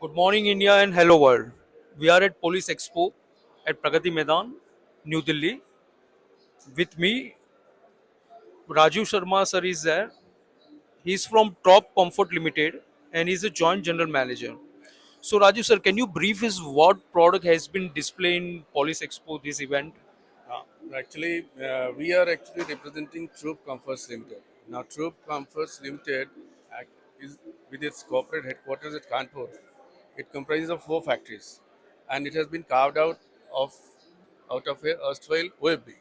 Good morning, India, and hello, world. We are at Police Expo at Pragati Maidan, New Delhi. With me, Rajeev Sharma sir is there. He's from Top Comfort Limited and he's a joint general manager. So, Rajeev sir, can you brief us what product has been displayed in Police Expo this event? We are actually representing Troop Comforts Limited. Now, Troop Comforts Limited is with its corporate headquarters at Kanpur. It comprises of four factories, and it has been carved of out of a erstwhile OFB.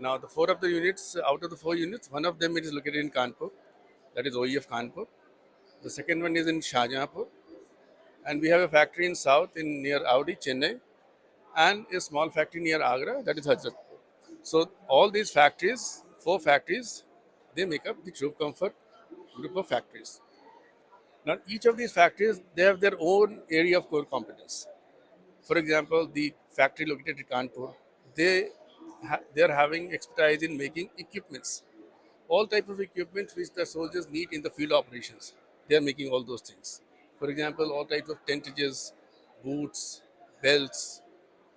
Now, the four of the units, out of the four units, one of them is located in Kanpur, that is OEF Kanpur. The second one is in Shahjahanpur, and we have a factory in south in near Audi, Chennai, and a small factory near Agra, that is Hazrat. So all these factories, four factories, they make up the True Comfort group of factories. Now each of these factories, they have their own area of core competence. For example, the factory located in Kanpur, they are having expertise in making equipments, all type of equipment which the soldiers need in the field operations. They are making all those things. For example, all types of tentages, boots, belts,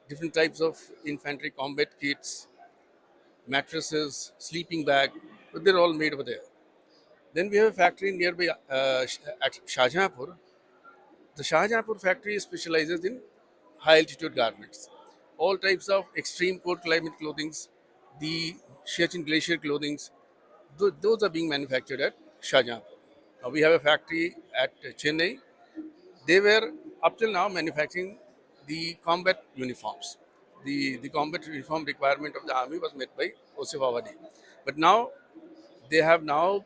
different types of infantry combat kits, mattresses, sleeping bag, but they're all made over there. Then we have a factory nearby at Shahjahanpur. The Shahjahanpur factory specializes in high altitude garments, all types of extreme cold climate clothings, the Siachen glacier clothings. Those are being manufactured at Shahjahanpur. Now we have a factory at Chennai. They were up till now manufacturing the combat uniforms. The combat uniform requirement of the army was met by Osif Awadi. But now they have now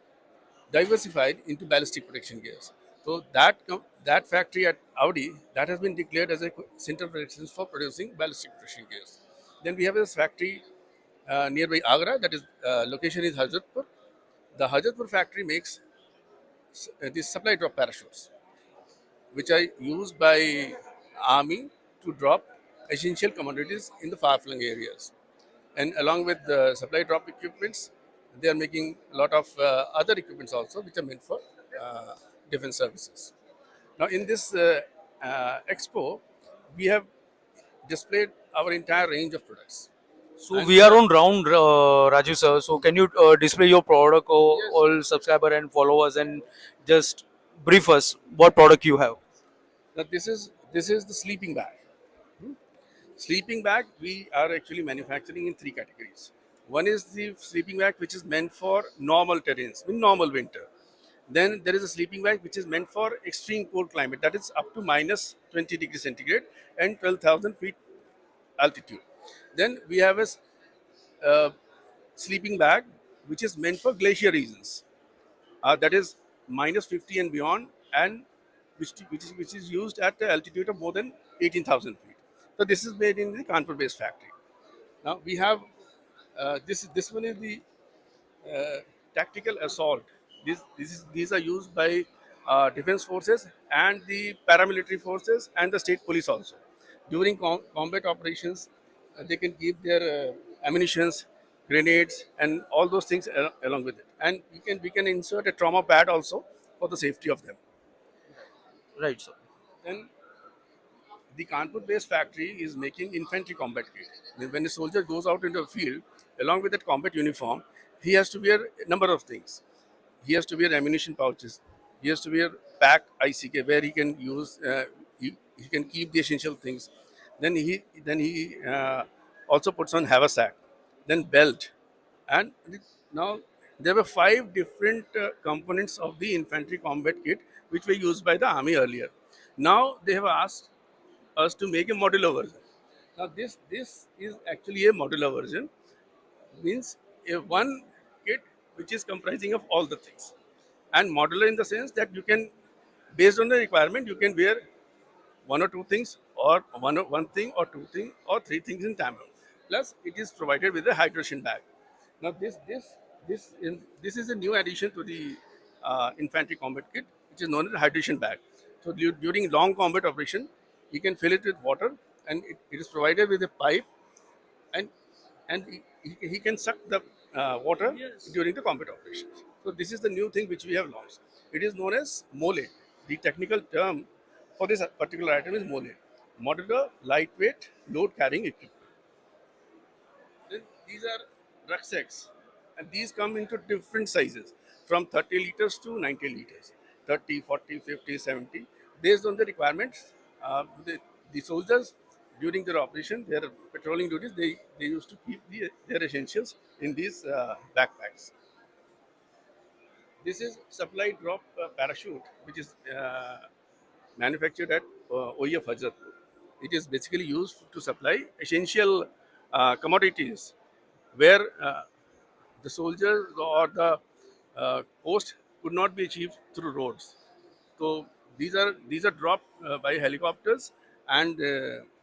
diversified into ballistic protection gears. So that factory at Audi that has been declared as a center of excellence for producing ballistic protection gears. Then we have this factory nearby Agra. That is location is Hazratpur. The Hazratpur factory makes these supply drop parachutes, which are used by army to drop essential commodities in the far-flung areas. And along with the supply drop equipments, they are making a lot of other equipments also, which are meant for uh, defense services. Now, in this expo, we have displayed our entire range of products, So, and we we are are on ground, Rajeev sir. So, can you display your product or yes. all subscriber and followers and just brief us what product you have? Now, this is the sleeping bag. Sleeping bag, we are actually manufacturing in three categories. One is the sleeping bag which is meant for normal terrains, in normal winter. Then there is a sleeping bag which is meant for extreme cold climate, that is up to minus 20 degrees centigrade and 12,000 feet altitude. Then we have a sleeping bag which is meant for glacier regions, that is minus 50 and beyond, and which is used at the altitude of more than 18,000 feet. So this is made in the Kanpur based factory. Now we have this one is the tactical assault. These are used by defense forces and the paramilitary forces and the state police also. During combat operations, they can keep their ammunitions, grenades, and all those things along with it. And we can insert a trauma pad also for the safety of them. Right, sir. Then the Kanpur-based factory is making infantry combat kit. When a soldier goes out into the field, along with that combat uniform, he has to wear a number of things. He has to wear ammunition pouches. He has to wear pack ICK where he can use, he can keep the essential things. Then he also puts on haversack, then belt, and now there were five different components of the infantry combat kit which were used by the army earlier. Now they have asked us to make a modular version. Now this is actually a modular version, means a one kit which is comprising of all the things, and modular in the sense that you can, based on the requirement, you can wear one or two things, or one thing or two things or three things in tandem. Plus, it is provided with a hydration bag. Now, this is a new addition to the infantry combat kit, which is known as a hydration bag. So, during long combat operation, you can fill it with water, and it is provided with a pipe, and he can suck the water during the combat operations. So, this is the new thing which we have launched. It is known as MOLE. The technical term for this particular item is MOLE, modular lightweight load carrying equipment. Then these are rucksacks, and these come into different sizes from 30 liters to 90 liters, 30, 40, 50, 70, based on the requirements. The soldiers, during their operation, their patrolling duties, they used to keep their essentials in these backpacks. This is supply drop parachute, which is manufactured at OEF Hazratpur. It is basically used to supply essential commodities where the soldiers or the post could not be achieved through roads. So these are dropped by helicopters, and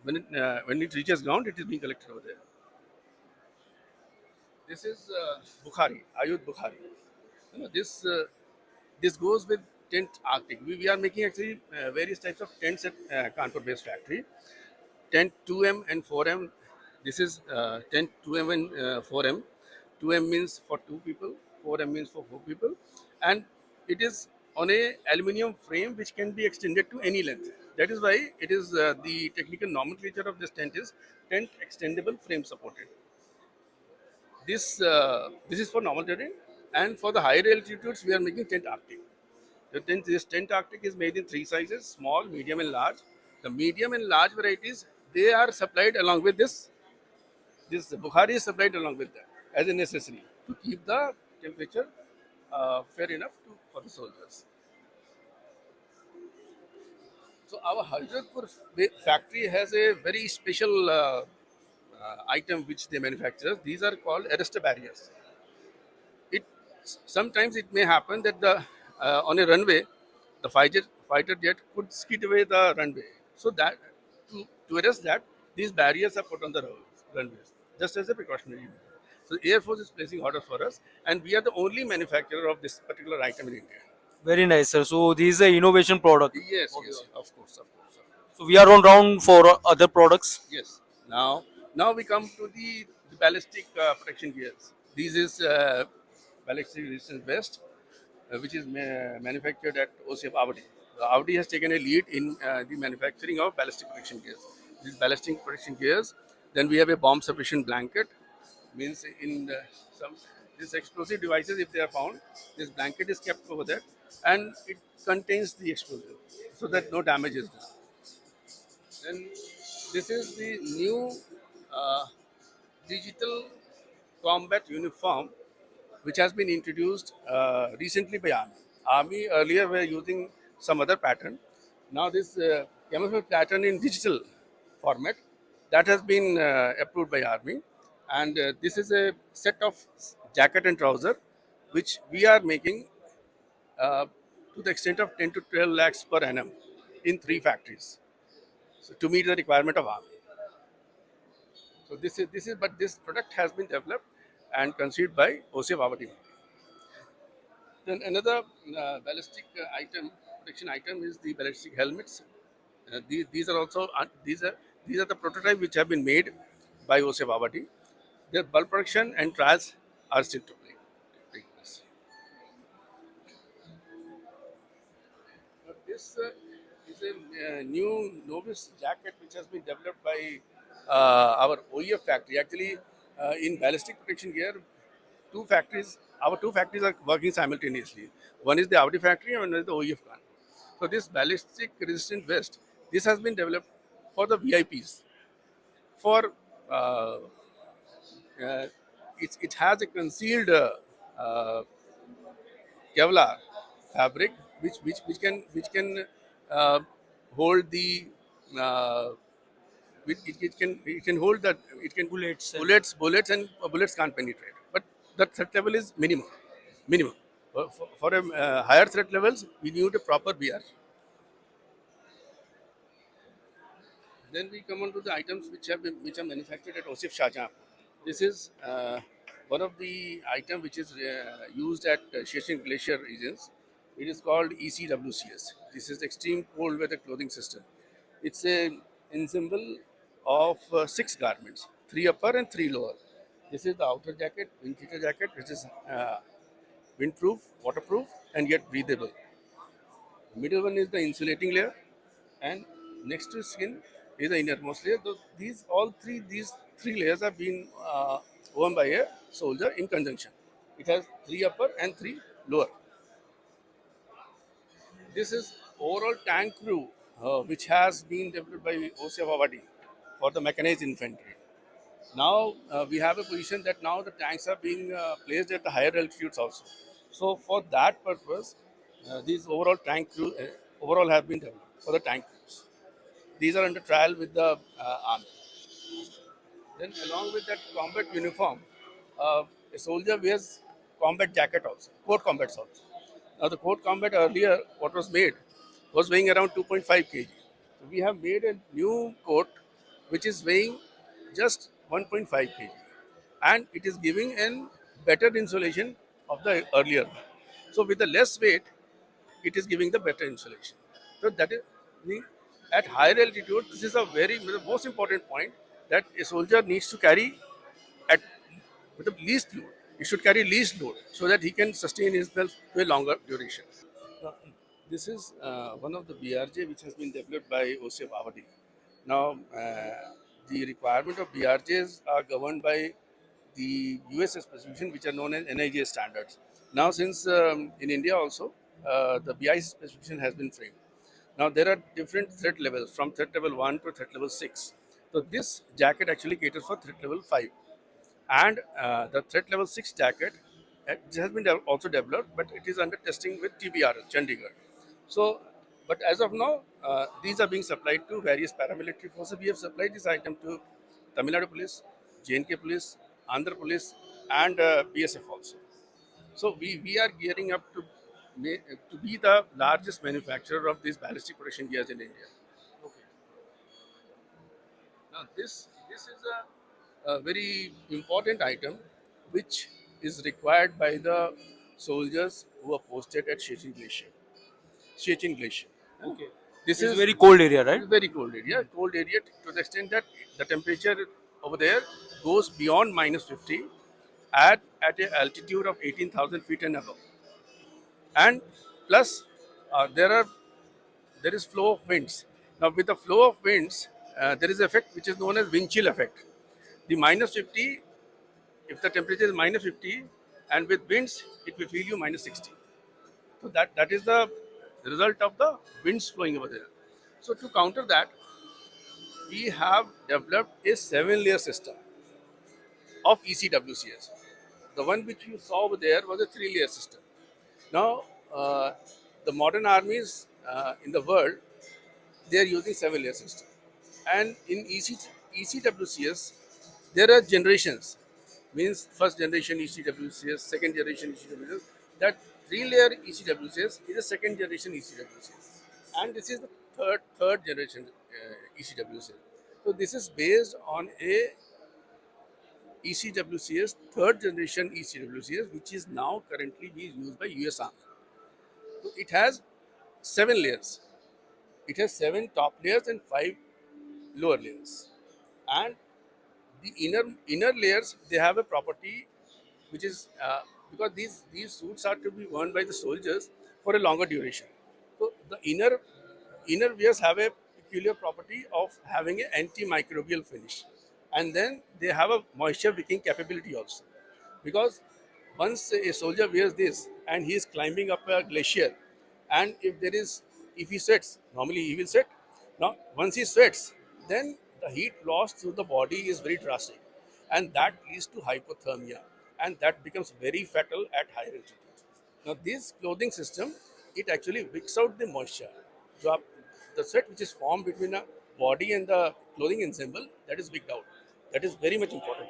when it reaches ground, it is being collected over there. This is Bukhari, Ayud Bukhari. This goes with tent Arctic. We are making actually various types of tents at Kanpur-based factory. Tent 2M and 4M. This is tent 2M and 4M. 2M means for two people, 4M means for four people, and it is on a aluminium frame which can be extended to any length. That is why it is the technical nomenclature of this tent is tent extendable frame supported. This is for normal terrain, and for the higher altitudes we are making tent Arctic. This tent Arctic is made in three sizes: small, medium, and large. The medium and large varieties, they are supplied along with this. This Bukhari is supplied along with that as a necessary to keep the temperature fair enough for the soldiers. So our Hazratpur factory has a very special item which they manufacture. These are called arrestor barriers. It sometimes it may happen that the on a runway, the fighter jet could skid away the runway. So that to arrest that, these barriers are put on the runways just as a precautionary measure. So Air Force is placing orders for us, and we are the only manufacturer of this particular item in India. Very nice, sir. So this is a innovation product. Yes, yes, of course, of course, of course. So we are on round for other products. Yes. Now we come to the ballistic protection gears. This is ballistic resistance vest, which is manufactured at OCF Avadi. Avadi has taken a lead in the manufacturing of ballistic protection gears. These ballistic protection gears. Then we have a bomb suppression blanket. Means in some these explosive devices, if they are found, this blanket is kept over there, and it contains the explosive, so that no damage is done. Then this is the new uh, digital combat uniform which has been introduced recently by Army. Army earlier were using some other pattern. Now this camouflage pattern in digital format that has been approved by Army, and this is a set of jacket and trouser which we are making uh, to the extent of 10 to 12 lakhs per annum in three factories. So to meet the requirement of Army. So this is but this product has been developed and conceived by OCF Avadi. Then another ballistic item protection item is the ballistic helmets. These are also these are the prototype which have been made by OCF Avadi. Their bulk production and trials are still to take place. This is a new novice jacket which has been developed by our OEF factory. Actually, in ballistic protection gear, our two factories are working simultaneously. One is the Audi factory and one is the OEF plant. So this ballistic resistant vest, this has been developed for the VIPs. For it has a concealed uh, Kevlar fabric, which can uh, hold the uh, it can hold that it can Bullets. bullets and bullets can't penetrate. But the threat level is minimum. For a higher threat levels, we need a proper BR. Then we come on to the items which are manufactured at OSIF Shahjahan. This is one of the item which is used at Sheshan Glacier regions. It is called ECWCS. This is Extreme Cold Weather Clothing System. It's a ensemble of six garments, three upper and three lower. This is the outer jacket, wind cheater jacket, which is windproof, waterproof, and yet breathable. The middle one is the insulating layer. and next to skin is the innermost layer. These three layers have been worn by a soldier in conjunction. It has three upper and three lower. This is overall tank crew, which has been developed by OCF for the mechanized infantry. Now we have a position that now the tanks are being placed at the higher altitudes also. So for that purpose, these overall tank crew overall have been developed for the tank crews. These are under trial with the army. Then along with that combat uniform, a soldier wears combat jacket also, coat combats also. Now the coat combat earlier, what was made, was weighing around 2.5 kg. So we have made a new coat which is weighing just 1.5 kg, and it is giving an better insulation of the earlier one. So with the less weight, it is giving the better insulation. So that is the- at higher altitude. This is a very the most important point that a soldier needs to carry at with the least load. He should carry least load so that he can sustain himself to a longer duration. Now, this is one of the BRJ which has been developed by OCF Avadi. Now, the requirement of BRJs are governed by the US specification, which are known as NIJ standards. Now, since in India also, the BI specification has been framed. Now, there are different threat levels from threat level 1 to threat level 6. So, this jacket actually caters for threat level 5, and the threat level 6 jacket has been also developed, but it is under testing with TBR Chandigarh. So, but as of now, these are being supplied to various paramilitary forces. We have supplied this item to Tamil Nadu Police, JNK Police, Andhra Police, and BSF also. So we are gearing up to to be the largest manufacturer of these ballistic protection gears in India. Now this is a very important item which is required by the soldiers who are posted at Siachen Glacier. Siachen Glacier. Okay. This It's is very cold area, right? very cold area to the extent that the temperature over there goes beyond minus 50 at an altitude of 18,000 feet and above. And plus, there are there is flow of winds. Now, with the flow of winds, there is effect which is known as wind chill effect. The minus 50, if the temperature is minus 50, and with winds, it will feel you minus 60. So that is the result of the winds flowing over there. So to counter that, we have developed a 7-layer system of ECWCS. The one which you saw over there was a 3-layer system. Now, the modern armies in the world, they are using 7-layer system. And in ECWCS, there are generations. Means first generation ECWCS, second generation ECWCS. That 3-layer ECWCS is a second generation ECWCS, and this is the third generation ECWCS. So this is based on a ECWCS, third generation ECWCS, which is now currently being used by US Army. So it has 7 layers. It has 7 top layers and 5 lower layers. And the inner layers, they have a property which is because these suits are to be worn by the soldiers for a longer duration. So the inner wears have a peculiar property of having an antimicrobial finish, and then they have a moisture wicking capability also, because once a soldier wears this and he is climbing up a glacier, and if he sweats, normally he will sweat. Now once he sweats, then the heat loss through the body is very drastic, and that leads to hypothermia, and that becomes very fatal at higher altitudes. Now this clothing system, it actually wicks out the moisture. So the sweat which is formed between the body and the clothing ensemble, that is wicked out. That is very much important.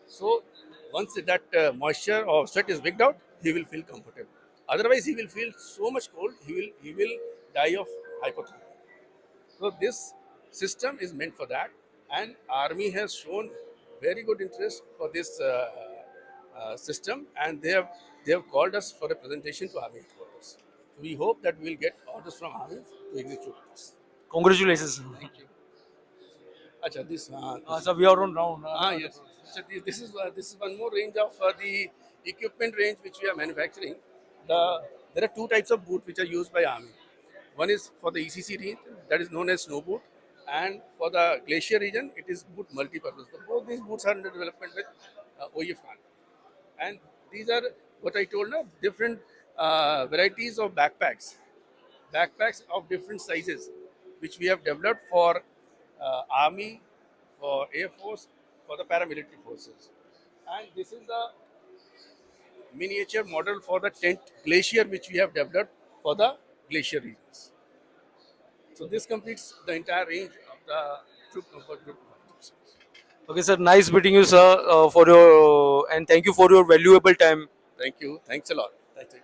So once that moisture or sweat is wicked out, he will feel comfortable. Otherwise, he will feel so much cold, he will die of hypothermia. So this system is meant for that, and army has shown very good interest for this system, and they have called us for a presentation to army headquarters. We hope that we will get orders from army to execute this. Congratulations. Thank you. Acha, So we are on round. yes. So this is one more range of the equipment range which we are manufacturing. There are two types of boots which are used by army. One is for the ECC region, that is known as snow boot, and for the glacier region, it is boot multi-purpose. So both these boots are under development with OEF Khan. And these are what I told now, different varieties of backpacks of different sizes, which we have developed for army, for air force, for the paramilitary forces. And this is the miniature model for the tent glacier, which we have developed for the glacier regions. So this completes the entire range of the troop comfort group of items. Okay, sir. Nice meeting you, sir. For your and thank you for your valuable time. Thank you. Thanks a lot. Thank you.